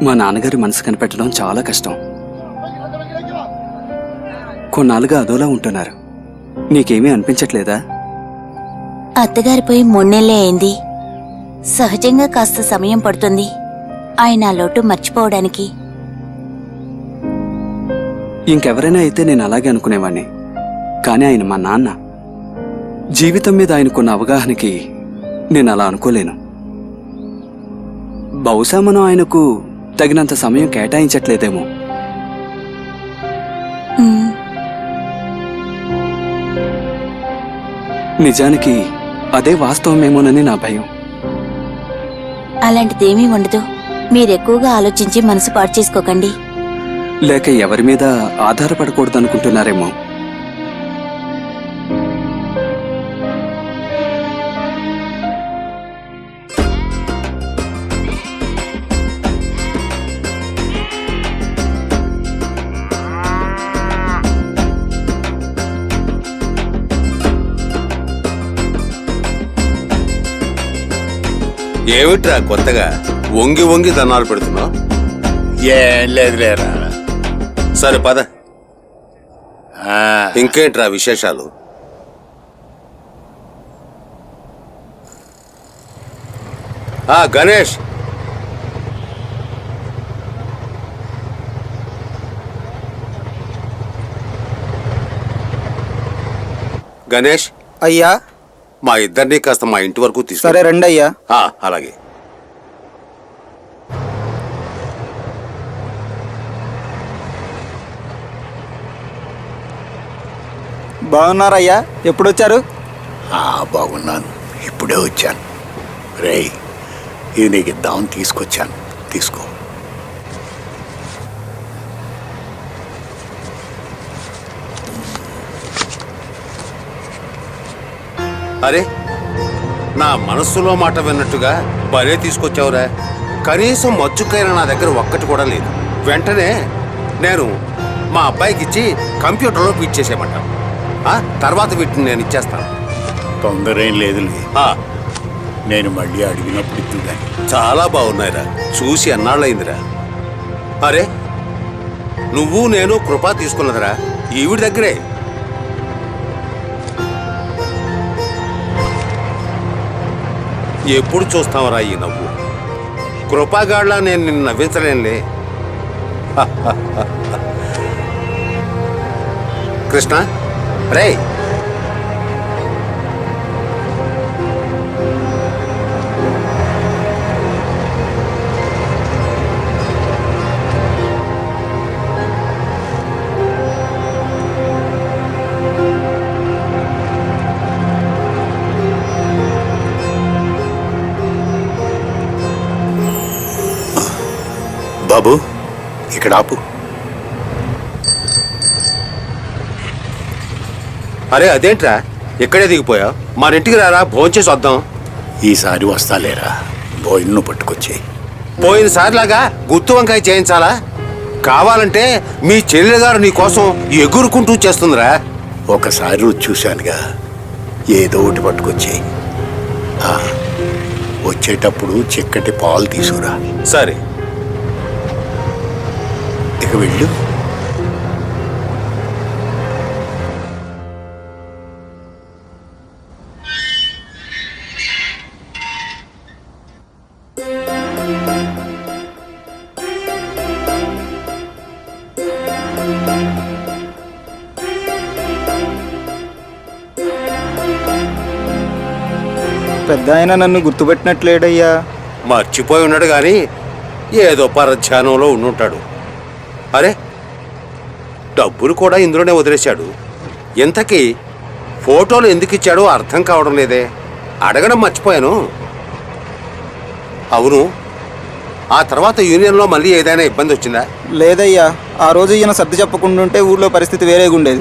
మా నాన్నగారి మనసు కనిపెట్టడం చాలా కష్టం. కొన్నాళ్ళుగా అదోలా ఉంటున్నారు. నీకేమీ అనిపించట్లేదా? అత్తగారి పోయి 3 నెలలే అయింది. సహజంగా కాస్త సమయం పడుతుంది ఆయన ఆ లోటు మర్చిపోవడానికి. ఇంకెవరైనా అయితే నేను అలాగే అనుకునేవాణ్ణి. కానీ ఆయన మా నాన్న. జీవితం మీద ఆయనకున్న అవగాహనకి నేను అలా అనుకోలేను. బహుశా మనం ఆయనకు తగినంత సమయం కేటాయించట్లేదేమో. నిజానికి అదే వాస్తవమేమోనని నా భయం. అలాంటిదేమీ ఉండదు. మీరెక్కువగా ఆలోచించి మనసు పాడు చేసుకోకండి. లేక ఎవరి మీద ఆధారపడకూడదనుకుంటున్నారేమో. ఏమిట్రా కొత్తగా వంగి వంగి దన్నాలు పెడుతున్నావు? ఏం లేదులేరా. సరే పద. ఇంకేంట్రా విశేషాలు? గణేష్, గణేష్ అయ్యా. మా ఇద్దరిని కాస్త మా ఇంటి వరకు తీసుకు. సరే రండి అయ్యా. అలాగే. బాగున్నారయ్యా? ఎప్పుడొచ్చారు? బాగున్నాను, ఇప్పుడే వచ్చాను. రేయ్, ఇది నీకు ఇద్దామని తీసుకొచ్చాను, తీసుకో. అరే, నా మనస్సులో మాట విన్నట్టుగా భలే తీసుకొచ్చావురా. కనీసం మచ్చుకైనా నా దగ్గర ఒక్కటి కూడా లేదు. వెంటనే నేను మా అబ్బాయికి ఇచ్చి కంప్యూటర్లో ఫిట్ చేసేయమంటాను. తర్వాత వీటిని నేను ఇచ్చేస్తాను. తొందర ఏం లేదులే, నేను మళ్ళీ అడిగినప్పుడు ఇద్దుగాని. చాలా బాగున్నాయిరా, చూసి అన్నాళ్ళయిందిరా. అరే, నువ్వు నేను కృప తీసుకున్నదిరా ఈవిడి దగ్గరే. ఎప్పుడు చూస్తావరా ఈ నవ్వు? కృపాగాళ్ళ నేను నిన్ను నవ్వించలేనులే. కృష్ణ, రే, బాబు ఇక్కడ ఆపు. అరే అదేంట్రా ఇక్కడే దిగిపోయావు? మన ఇంటికి రారా, భోంచేసి వద్దాం. ఈసారి వస్తాలేరా, భోజనం పట్టుకొచ్చి. పోయినసారిలాగా గుత్తు వంకాయ చేయించాలా? కావాలంటే మీ చెల్లెలు గారు నీ కోసం ఎగురుకుంటూ చేస్తుందిరా. ఒకసారి రుచి చూశానుగా, ఏదో ఒకటి పట్టుకొచ్చి. వచ్చేటప్పుడు చిక్కటి పాలు తీసుకురా. సరే, ఇక వెళ్ళు. పెద్ద ఆయన నన్ను గుర్తుపెట్టినట్లేడయ్యా. మర్చిపోయి ఉన్నాడు కానీ ఏదో పరధ్యానంలో ఉండుంటాడు. అరే, డబ్బులు కూడా ఇందులోనే వదిలేశాడు. ఇంతకీ ఫోటోలు ఎందుకు ఇచ్చాడో అర్థం కావడం లేదే. అడగడం మర్చిపోయాను. అవును, ఆ తర్వాత యూనియన్లో మళ్ళీ ఏదైనా ఇబ్బంది వచ్చిందా? లేదయ్యా, ఆ రోజు ఈయన సర్ది చెప్పకుండా ఉంటే ఊర్లో పరిస్థితి వేరేగా ఉండేది.